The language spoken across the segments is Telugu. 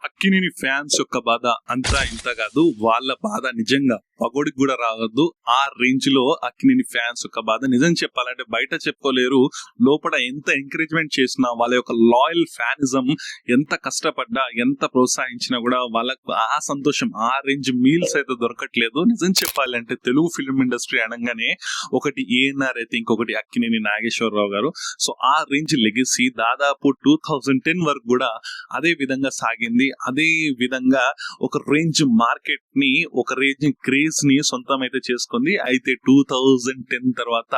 అక్కినేని ఫ్యాన్స్ యొక్క బాధ అంతా ఇంత కాదు, వాళ్ళ బాధ నిజంగా పగోడికి కూడా రావద్దు. ఆ రేంజ్ లో అక్కినేని ఫ్యాన్స్ యొక్క బాధ నిజం చెప్పాలంటే బయట చెప్పుకోలేరు. లోపల ఎంత ఎంకరేజ్మెంట్ చేసినా, వాళ్ళ యొక్క లాయల్ ఫ్యానిజం ఎంత కష్టపడ్డా, ఎంత ప్రోత్సహించినా కూడా వాళ్ళకు ఆ సంతోషం, ఆ రేంజ్ మీల్స్ అయితే దొరకట్లేదు. నిజం చెప్పాలంటే తెలుగు ఫిల్మ్ ఇండస్ట్రీ అనగానే ఒకటి ఏఎన్ఆర్ అయితే ఇంకొకటి అక్కినేని నాగేశ్వరరావు గారు. సో ఆ రేంజ్ లెగసీ దాదాపు 2010 వరకు కూడా అదే విధంగా సాగింది. అదే విధంగా ఒక రేంజ్ మార్కెట్ ని, ఒక రేంజ్ క్రేజ్ ని సొంతం అయితే చేసుకుంది. అయితే 2010 తర్వాత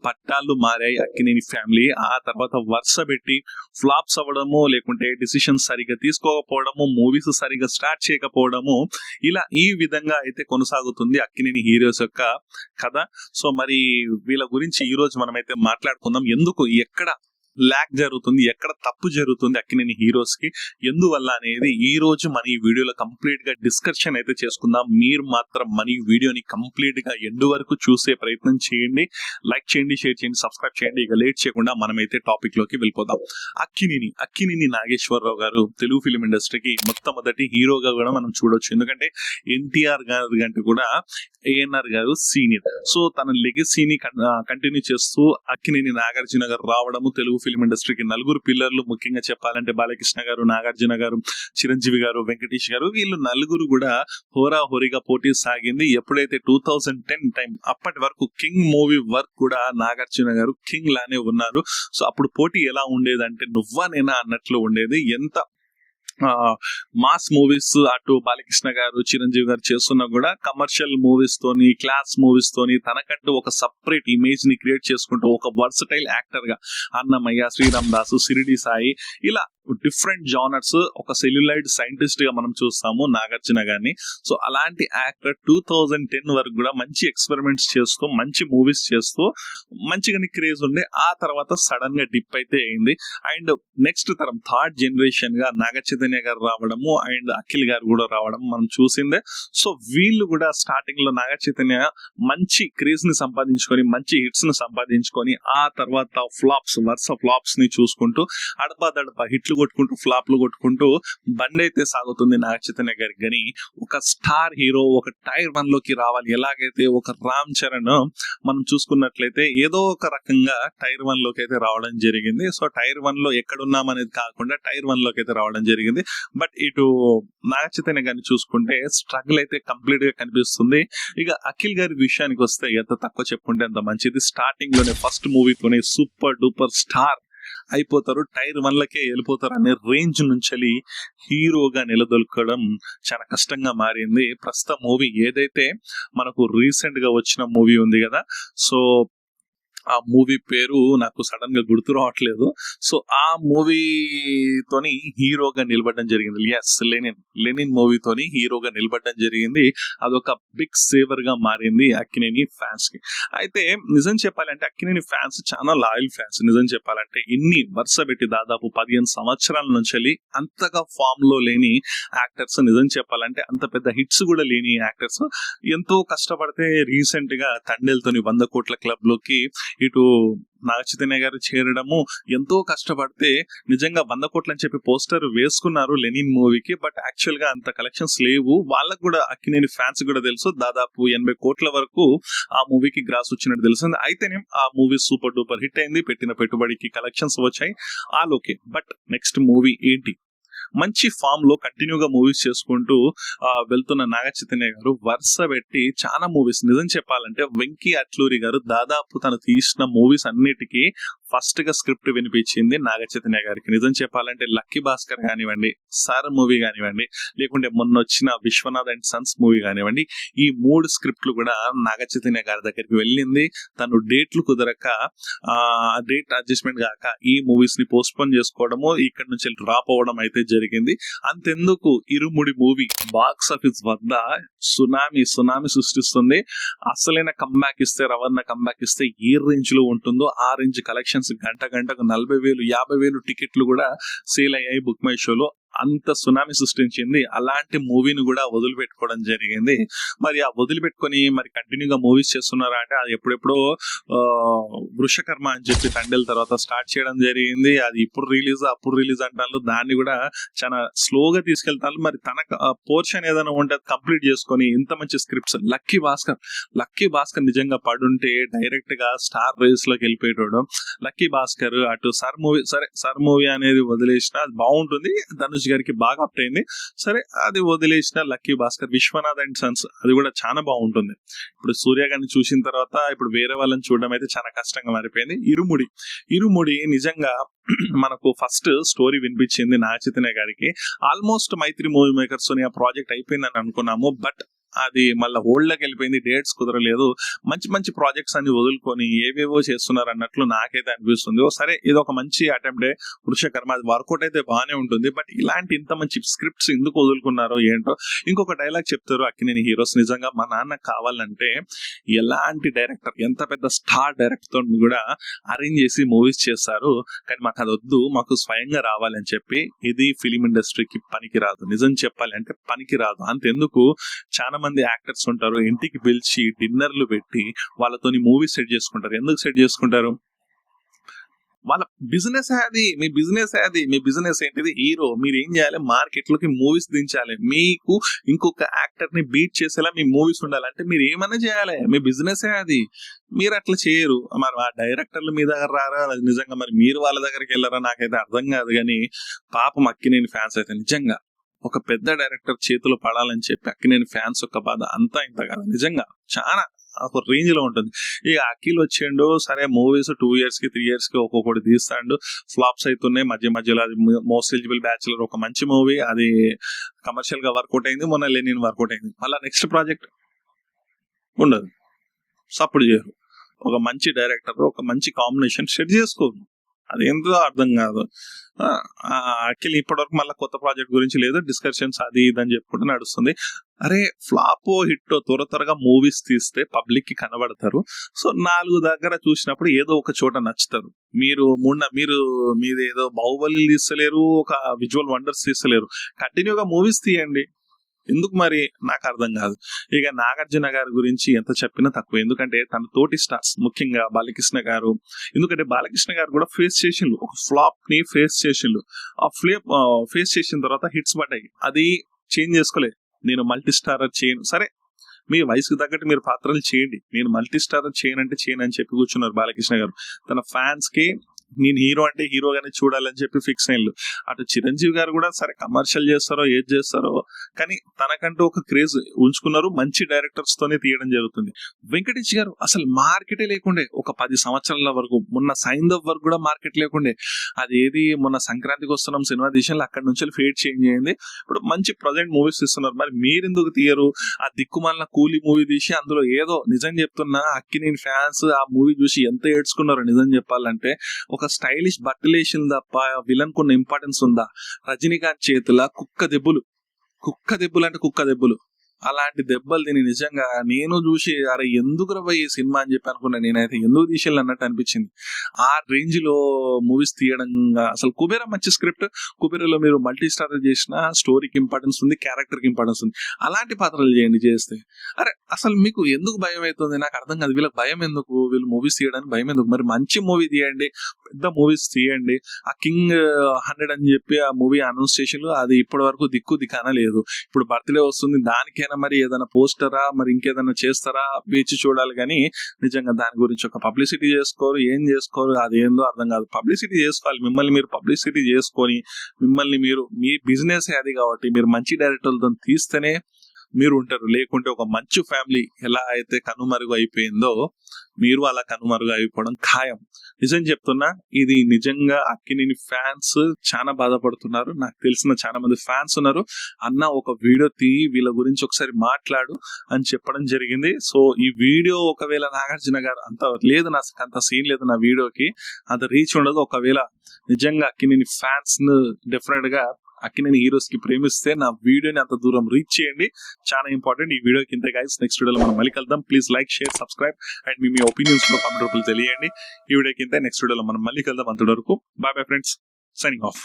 పట్టాలు మారాయి అక్కినేని ఫ్యామిలీ. ఆ తర్వాత వరుస పెట్టి ఫ్లాప్స్ అవ్వడము, లేకుంటే డిసిషన్స్ సరిగా తీసుకోకపోవడము, మూవీస్ సరిగా స్టార్ట్ చేయకపోవడము, ఇలా ఈ విధంగా అయితే కొనసాగుతుంది అక్కినేని హీరోస్ యొక్క కథ. సో మరి వీళ్ళ గురించి ఈ రోజు మనమైతే మాట్లాడుకుందాం. ఎందుకు, ఎక్కడ ల్యాక్ జరుగుతుంది, ఎక్కడ తప్పు జరుగుతుంది అక్కినేని హీరోస్ కి, ఎందువల్ల అనేది ఈ రోజు మన ఈ వీడియోలో కంప్లీట్ గా డిస్కషన్ అయితే చేసుకుందాం. మీరు మాత్రం మన ఈ వీడియోని కంప్లీట్ గా ఎండ్ వరకు చూసే ప్రయత్నం చేయండి. లైక్ చేయండి, షేర్ చేయండి, సబ్స్క్రైబ్ చేయండి. ఇక లేట్ చేయకుండా మనమైతే టాపిక్ లోకి వెళ్ళిపోదాం. అక్కినేని నాగేశ్వరరావు గారు తెలుగు ఫిలిం ఇండస్ట్రీకి మొట్టమొదటి హీరోగా కూడా మనం చూడొచ్చు. ఎందుకంటే ఎన్టీఆర్ గారి కంటే కూడా ఏఎన్ఆర్ గారు సీనియర్. సో తన లెగసీని కంటిన్యూ చేస్తూ అక్కినేని నాగార్జున గారు రావడము, తెలుగు ఫిల్మ్ ఇండస్ట్రీకి నలుగురు పిల్లర్లు, ముఖ్యంగా చెప్పాలంటే బాలకృష్ణ గారు, నాగార్జున గారు, చిరంజీవి గారు, వెంకటేష్ గారు, వీళ్ళు నలుగురు కూడా హోరాహోరీగా పోటీ సాగింది. ఎప్పుడైతే 2010 టైం, అప్పటి వరకు కింగ్ మూవీ వర్క్ కూడా నాగార్జున గారు కింగ్ లానే ఉన్నారు. సో అప్పుడు పోటీ ఎలా ఉండేదంటే నువ్వా నేనా అన్నట్లు ఉండేది. ఎంత మాస్ మూవీస్ అటు బాలకృష్ణ గారు, చిరంజీవి గారు చేస్తున్నా కూడా కమర్షియల్ మూవీస్ తోని, క్లాస్ మూవీస్ తోని తనకంటూ ఒక సపరేట్ ఇమేజ్ ని క్రియేట్ చేసుకుంటూ ఒక వర్సటైల్ యాక్టర్ గా అన్నమయ్య, శ్రీరామ్ దాసు, సిరిడి సాయి, ఇలా డిఫరెంట్ జానర్స్, ఒక సెల్యులాయిడ్ సైంటిస్ట్ గా మనం చూస్తాము నాగార్జున గారిని. సో అలాంటి యాక్టర్ 2010 వరకు కూడా మంచి ఎక్స్పెరిమెంట్స్ చేస్తూ, మంచి మూవీస్ చేస్తూ మంచిగానే క్రేజ్ ఉండే. ఆ తర్వాత సడన్ గా డిప్ అయితే అయింది. అండ్ నెక్స్ట్ తరం, థర్డ్ జనరేషన్ గా నాగ చైతన్య గారు రావడము అండ్ అఖిల్ గారు కూడా రావడం మనం చూసిందే. సో వీళ్ళు కూడా స్టార్టింగ్ లో నాగ చైతన్య మంచి క్రేజ్ ని సంపాదించుకొని, మంచి హిట్స్ ని సంపాదించుకొని, ఆ తర్వాత ఫ్లాప్స్, వరుస ఫ్లాప్స్ ని చూసుకుంటూ అడపదడప హిట్లు కొట్టుకుంటూ, ఫ్లాప్లు కొట్టుకుంటూ బండి అయితే సాగుతుంది నాగ చైతన్య గారికి. కానీ ఒక స్టార్ హీరో ఒక టైర్ 1 లోకి రావాలి, ఎలాగైతే ఒక రామ్ చరణ్ మనం చూసుకున్నట్లయితే ఏదో ఒక రకంగా టైర్ 1 లోకి అయితే రావడం జరిగింది. సో టైర్ 1 లో ఎక్కడున్నాం అనేది కాకుండా టైర్ 1 లోకి అయితే రావడం జరిగింది. బట్ ఇటు నాగ చైతన్య గారిని చూసుకుంటే స్ట్రగుల్ అయితే కంప్లీట్ గా కనిపిస్తుంది. ఇక అఖిల్ గారి విషయానికి వస్తే ఎంత తక్కువ చెప్పుకుంటే అంత మంచిది. స్టార్టింగ్ లోనే ఫస్ట్ మూవీతోనే సూపర్ డూపర్ స్టార్ అయిపోతారు, టైర్ 1 లకే వెళ్ళిపోతారు అనే రేంజ్ నుంచి హీరోగా నిలదొలకడం చాలా కష్టంగా మారింది. ప్రస్తుత మూవీ ఏదైతే మనకు రీసెంట్ గా వచ్చిన మూవీ ఉంది కదా, సో ఆ మూవీ పేరు నాకు సడన్ గా గుర్తు రావట్లేదు. సో ఆ మూవీతోని హీరోగా నిలబడడం జరిగింది. ఎస్, లెనిన్ మూవీతోని హీరోగా నిలబడడం జరిగింది. అదొక బిగ్ సేవర్ గా మారింది అక్కినేని ఫ్యాన్స్ కి. అయితే నిజం చెప్పాలంటే అక్కినేని ఫ్యాన్స్ చాలా లాయల్ ఫ్యాన్స్. నిజం చెప్పాలంటే ఇన్ని వరుస పెట్టి దాదాపు 15 సంవత్సరాల నుంచి అంతగా ఫామ్ లో లేని యాక్టర్స్, నిజం చెప్పాలంటే అంత పెద్ద హిట్స్ కూడా లేని యాక్టర్స్ ఎంతో కష్టపడితే రీసెంట్ గా తండేలతోని 100 కోట్ల క్లబ్ లోకి ఇటు నాగ చైతన్య గారు చేరడము, ఎంతో కష్టపడితే నిజంగా 100 కోట్లు అని చెప్పి పోస్టర్ వేసుకున్నారు లెనిన్ మూవీకి. బట్ యాక్చువల్ గా అంత కలెక్షన్స్ లేవు. వాళ్ళకు కూడా అక్కినేని ఫ్యాన్స్ కూడా తెలుసు, దాదాపు 80 కోట్ల వరకు ఆ మూవీకి గ్రాస్ వచ్చినట్టు తెలిసింది. అయితేనే ఆ మూవీ సూపర్ డూపర్ హిట్ అయింది, పెట్టిన పెట్టుబడికి కలెక్షన్స్ వచ్చాయి ఆలోకే. బట్ నెక్స్ట్ మూవీ ఏంటి, మంచి ఫామ్ లో కంటిన్యూగా మూవీస్ చేసుకుంటూ వెళ్తున్న నాగ చైతన్య గారు వరుస పెట్టి చాలా మూవీస్, నిజం చెప్పాలంటే వెంకీ అట్లూరి గారు దాదాపు తను తీసిన మూవీస్ అన్నిటికీ ఫస్ట్ గా స్క్రిప్ట్ వినిపించింది నాగ చైతన్య గారికి. నిజం చెప్పాలంటే లక్కీ భాస్కర్ కానివ్వండి, సార్ మూవీ కానివ్వండి, లేకుంటే మొన్న వచ్చిన విశ్వనాథ్ అండ్ సన్స్ మూవీ కానివ్వండి, ఈ 3 స్క్రిప్ట్లు కూడా నాగ చైతన్య గారి దగ్గరికి వెళ్ళింది. తను డేట్లు కుదరక, డేట్ అడ్జస్ట్మెంట్ కాక ఈ మూవీస్ ని పోస్ట్ పోన్ చేసుకోవడము, ఇక్కడ నుంచి డ్రాప్ అవ్వడం అయితే జరిగింది. అంతెందుకు, ఇరుముడి మూవీ బాక్స్ ఆఫీస్ వద్ద సునామీ సృష్టిస్తుంది. అసలైన కంబ్యాక్ ఇస్తే, రవర్ణ కంబ్యాక్ ఇస్తే ఏ రేంజ్ లో ఉంటుందో ఆ రేంజ్ కలెక్షన్స్, గంటకు 40,000 50,000 టికెట్లు కూడా సేల్ అయ్యాయి బుక్ మై షోలో. అంత సునామీ సృష్టించింది. అలాంటి మూవీని కూడా వదిలిపెట్టుకోవడం జరిగింది. మరి ఆ వదిలిపెట్టుకొని మరి కంటిన్యూగా మూవీస్ చేస్తున్నారా అంటే అది ఎప్పుడెప్పుడో వృషకర్మ అని చెప్పి తండేల తర్వాత స్టార్ట్ చేయడం జరిగింది. అది ఇప్పుడు రిలీజ్ అంటారు. దాన్ని కూడా చాలా స్లోగా తీసుకెళ్తాను. మరి తన పోర్షన్ ఏదైనా ఉంటే కంప్లీట్ చేసుకొని ఇంత మంచి స్క్రిప్ట్స్ లక్కీ భాస్కర్ నిజంగా పడుంటే డైరెక్ట్ గా స్టార్ రేస్ లోకి వెళ్ళిపోయేటోడు. లక్కీ భాస్కర్ అటు సర్ మూవీ అనేది వదిలేసిన అది బాగుంటుంది, ధనుష్ గారికి బాగా అప్ట్ అయింది. సరే అది వదిలేసిన Lucky Bhaskar Vishwanath and Sons అది కూడా చాలా బాగుంటుంది. ఇప్పుడు సూర్య గారిని చూసిన తర్వాత ఇప్పుడు వేరే వాళ్ళని చూడడం అయితే చాలా కష్టంగా మారిపోయింది. ఇరుముడి నిజంగా మనకు ఫస్ట్ స్టోరీ వినిపించింది నాగ చైతన్య గారికి. ఆల్మోస్ట్ మైత్రి మూవీ మేకర్స్ ఆ ప్రాజెక్ట్ అయిపోయిందని అనుకున్నాము. బట్ అది మళ్ళీ హోల్డ్ లోకి వెళ్ళిపోయింది, డేట్స్ కుదరలేదు. మంచి ప్రాజెక్ట్స్ అన్ని వదులుకొని ఏవేవో చేస్తున్నారు అన్నట్లు నాకైతే అనిపిస్తుంది. సరే ఇది ఒక మంచి అటెంప్టే వృషకర్మ, అది వర్కౌట్ అయితే బాగానే ఉంటుంది. బట్ ఇలాంటి ఇంత మంచి స్క్రిప్ట్స్ ఎందుకు వదులుకున్నారో ఏంటో. ఇంకొక డైలాగ్ చెప్తారు అక్కినేని హీరోస్, నిజంగా మా నాన్న కావాలంటే ఎలాంటి డైరెక్టర్ ఎంత పెద్ద స్టార్ డైరెక్టర్ తో కూడా అరేంజ్ చేసి మూవీస్ చేస్తారు, కానీ మాకు అది వద్దు, మాకు స్వయంగా రావాలని చెప్పి. ఇది ఫిలిం ఇండస్ట్రీకి పనికిరాదు, నిజం చెప్పాలి అంటే పనికిరాదు. అంతెందుకు చాలా మంది యాక్టర్స్ ఉంటారు, ఇంటికి పిలిచి డిన్నర్లు పెట్టి వాళ్ళతోని మూవీ సెట్ చేసుకుంటారు. ఎందుకు సెట్ చేసుకుంటారు? వాళ్ళ బిజినెస్ అది. మీ బిజినెస్ ఏంటిది? హీరో. మీరు ఏం చేయాలి? మార్కెట్ లోకి మూవీస్ దించాలి. మీకు ఇంకొక యాక్టర్ ని బీట్ చేసేలా మీ మూవీస్ ఉండాలంటే మీరు ఏమైనా చేయాలి. మీ బిజినెస్ అది. మీరు అట్లా చేయరు. మరి ఆ డైరెక్టర్లు మీ దగ్గర రారా? నిజంగా మరి మీరు వాళ్ళ దగ్గరికి వెళ్ళారా? నాకైతే అర్థం కాదు. కానీ పాపం అక్కినేని ఫ్యాన్స్ అయితే నిజంగా ఒక పెద్ద డైరెక్టర్ చేతులు పడాలని చెప్పి అక్కినేని ఫ్యాన్స్ యొక్క బాధ అంతా ఇంత కాదు, నిజంగా చాలా ఒక రేంజ్ లో ఉంటుంది. ఇక అఖిల్ వచ్చిండు, సరే మూవీస్ 2 years కి 3 years కి ఒక్కొక్కటి తీస్తాడు, ఫ్లాప్స్ అవుతున్నాయి మధ్యలో. అది మోస్ట్ ఎలిజిబుల్ బ్యాచులర్ ఒక మంచి మూవీ, అది కమర్షియల్ గా వర్కౌట్ అయింది. మొన్న లెనిన్ వర్కౌట్ అయింది. మళ్ళీ నెక్స్ట్ ప్రాజెక్ట్ ఉండదు, సపోర్ట్ చేయరు. ఒక మంచి డైరెక్టర్ ఒక మంచి కాంబినేషన్ సెట్ చేసుకోరు, అదేంటో అర్థం కాదు. అఖిల్ ఇప్పటివరకు మళ్ళీ కొత్త ప్రాజెక్ట్ గురించి లేదు, డిస్కషన్స్ అది ఇది అని చెప్పుకుంటూ నడుస్తుంది. అరే ఫ్లాపో హిట్టో త్వరగా మూవీస్ తీస్తే పబ్లిక్ కి కనబడతారు. సో 4 దగ్గర చూసినప్పుడు ఏదో ఒక చోట నచ్చుతారు. మీరు ఏదో బాహుబలి తీస్తలేరు, ఒక విజువల్ వండర్స్ తీస్తలేరు, కంటిన్యూగా మూవీస్ తీయండి. ఎందుకు మరి నాకు అర్థం కాదు. ఇక నాగార్జున గారి గురించి ఎంత చెప్పినా తక్కువ. ఎందుకంటే తన తోటి స్టార్స్ ముఖ్యంగా బాలకృష్ణ గారు, ఎందుకంటే బాలకృష్ణ గారు కూడా ఫేస్ చేసిండ్రు, ఒక ఫ్లాప్ ని ఫేస్ చేసిండ్రు. ఆ ఫేస్ చేసిన తర్వాత హిట్స్ పడ్డాయి, అది చేంజ్ చేసుకోలేదు. నేను మల్టీ స్టారర్ చేయను, సరే మీ వయసుకు తగ్గట్టు మీరు పాత్రలు చేయండి, నేను మల్టీ స్టారర్ చేయను అని చెప్పి కూర్చున్నారు బాలకృష్ణ గారు. తన ఫ్యాన్స్ కి నేను హీరో అంటే హీరోగానే చూడాలని చెప్పి ఫిక్స్ అయ్యిండు. అటు చిరంజీవి గారు కూడా సరే కమర్షియల్ చేస్తారో ఏది చేస్తారో కానీ తనకంటూ ఒక క్రేజ్ ఉంచుకున్నారు, మంచి డైరెక్టర్స్ తోనే తీయడం జరుగుతుంది. వెంకటేష్ గారు అసలు మార్కెటే లేకుండే ఒక 10 సంవత్సరాల వరకు, మొన్న సైందవ్ వరకు కూడా మార్కెట్ లేకుండే. అదేది మొన్న సంక్రాంతికి వస్తున్నాం సినిమా తీసిన అక్కడి నుంచి ఫేట్ చేంజ్ అయింది. ఇప్పుడు మంచి ప్రజెంట్ మూవీస్ తీస్తున్నారు. మరి మీరెందుకు తీయరు? ఆ దిక్కుమాలిన కూలీ మూవీ తీసి అందులో ఏదో, నిజం చెప్తున్నా అక్కినేని ఫ్యాన్స్ ఆ మూవీ చూసి ఎంత ఏడ్చుకున్నారు నిజం చెప్పాలంటే. ఒక స్టైలిష్ బట్టలు వేసింది తప్ప విలన్ కొన్న ఇంపార్టెన్స్ ఉందా? రజనీకాంత్ చేతుల కుక్క దెబ్బలు అలాంటి దెబ్బలు తిని నిజంగా నేను చూసి అరే ఎందుకు రవ్వ ఈ సినిమా అని చెప్పి అనుకున్నా. నేనైతే ఎందుకు తీసేయాలి అన్నట్టు అనిపించింది. ఆ రేంజ్ లో మూవీస్ తీయడం. అసలు కుబేరా మంచి స్క్రిప్ట్, కుబేరాలో మీరు మల్టీ స్టారర్ చేసిన స్టోరీకి ఇంపార్టెన్స్ ఉంది, క్యారెక్టర్ కి ఇంపార్టెన్స్ ఉంది. అలాంటి పాత్రలు చేయండి చేస్తే. అరే అసలు మీకు ఎందుకు భయం అవుతుంది నాకు అర్థం కాదు. వీళ్ళకి భయం ఎందుకు? వీళ్ళు మూవీస్ తీయడానికి భయం ఎందుకు? మరి మంచి మూవీ తీయండి, పెద్ద మూవీస్ తీయండి. ఆ కింగ్ 100 అని చెప్పి ఆ మూవీ అనౌన్స్ చేసిండ్రు, అది ఇప్పటి వరకు దిక్కాన లేదు. ఇప్పుడు బర్త్డే వస్తుంది, దానికైనా మరి ఏదైనా పోస్టరా మరి ఇంకేదైనా చేస్తారా వేచి చూడాలి. కానీ నిజంగా దాని గురించి ఒక పబ్లిసిటీ చేసుకోరు, ఏం చేసుకోరు, అదేందో అర్థం కాదు. పబ్లిసిటీ చేసుకోవాలి, మిమ్మల్ని మీరు పబ్లిసిటీ చేసుకొని మీ బిజినెస్ అది కాబట్టి మీరు మంచి డైరెక్టర్లతో తీస్తేనే మీరు ఉంటారు. లేకుంటే ఒక మంచి ఫ్యామిలీ ఎలా అయితే కనుమరుగు అయిపోయిందో మీరు అలా కనుమరుగు అయిపోవడం ఖాయం. నిజం చెప్తున్నా, ఇది నిజంగా అక్కినేని ఫ్యాన్స్ చాలా బాధపడుతున్నారు. నాకు తెలిసిన చాలా మంది ఫ్యాన్స్ ఉన్నారు. అన్న ఒక వీడియో వీళ్ళ గురించి ఒకసారి మాట్లాడు అని చెప్పడం జరిగింది. సో ఈ వీడియో ఒకవేళ నాగార్జున గారు అంత సీన్ లేదు నా వీడియోకి, అంత రీచ్ ఉండదు. ఒకవేళ నిజంగా అక్కినేని ఫ్యాన్స్ డెఫినెట్ గా అక్కినేని హీరోస్ కి ప్రేమిస్తే నా వీడియోని అంత దూరం రీచ్ చేయండి, చాలా ఇంపార్టెంట్. ఈ వీడియోకి ఇంతే గైస్, నెక్స్ట్ వీడియోలో మనం మళ్ళీ కలుద్దాం. Please like, share, subscribe and me opinions లో కామెంట్ రూపంలో తెలియండి. ఈ వీడియోకి ఇంతే, నెక్స్ట్ వీడియోలో మనం మళ్ళీ కలుద్దాం. అంతవరకు బాయ్ ఫ్రెండ్స్, సైనింగ్ ఆఫ్.